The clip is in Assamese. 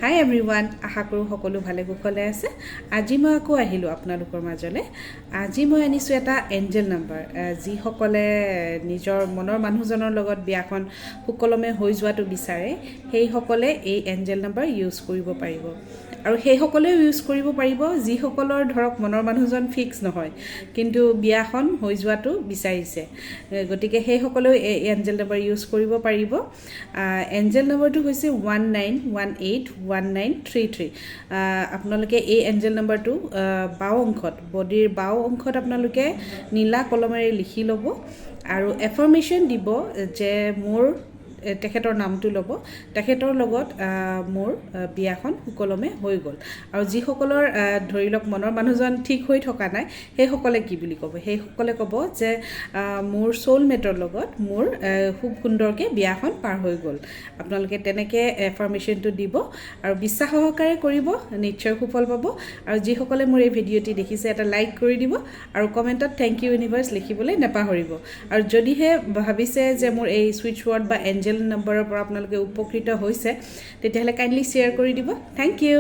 হাই এভৰিৱান, আশা কৰোঁ সকলো ভালে কুশলে আছে। আজি মই আকৌ আহিলোঁ আপোনালোকৰ মাজলৈ। আজি মই আনিছোঁ এটা এঞ্জেল নাম্বাৰ। যিসকলে নিজৰ মনৰ মানুহজনৰ লগত বিয়াখন সুকলমে হৈ যোৱাটো বিচাৰে, সেইসকলে এই এঞ্জেল নাম্বাৰ ইউজ কৰিব পাৰিব। আৰু সেইসকলেও ইউজ কৰিব পাৰিব যিসকলৰ ধৰক মনৰ মানুহজন ফিক্স নহয়, কিন্তু বিয়াখন হৈ যোৱাটো বিচাৰিছে। গতিকে সেইসকলেও এই এঞ্জেল নাম্বাৰ ইউজ কৰিব পাৰিব। এঞ্জেল নাম্বাৰটো হৈছে 19181933। আপোনালোকে এই এঞ্জেল নাম্বাৰটো বাওঁ অংশত, বডিৰ বাওঁ অংশত আপোনালোকে নীলা কলমেৰে লিখি ল'ব আৰু এফাৰ্মেশ্যন দিব যে মোৰ তেখেতৰ নামটো ল'ব, তেখেতৰ লগত মোৰ বিয়াখন সুকলমে হৈ গ'ল। আৰু যিসকলৰ ধৰি লওক মনৰ মানুহজন ঠিক হৈ থকা নাই, সেইসকলে কি বুলি ক'ব? সেইসকলে ক'ব যে মোৰ ছ'লমেটৰ লগত মোৰ খুব সুন্দৰকৈ বিয়াখন পাৰ হৈ গ'ল। আপোনালোকে তেনেকৈ এফাৰ্মেশ্যনটো দিব আৰু বিশ্বাস সহকাৰে কৰিব, নিশ্চয় সুফল পাব। আৰু যিসকলে মোৰ এই ভিডিঅ'টি দেখিছে, এটা লাইক কৰি দিব আৰু কমেণ্টত থেংক ইউ ইউনিভাৰ্ছ লিখিবলৈ নাপাহৰিব। আৰু যদিহে ভাবিছে যে মোৰ এই ছুইচ ৱৰ্ড বা এঞ্জেল নাম্বাৰৰ পৰা আপোনালোকে উপকৃত হৈছে, তেতিয়াহ'লে কাইণ্ডলি শ্বেয়াৰ কৰি দিব। Thank U.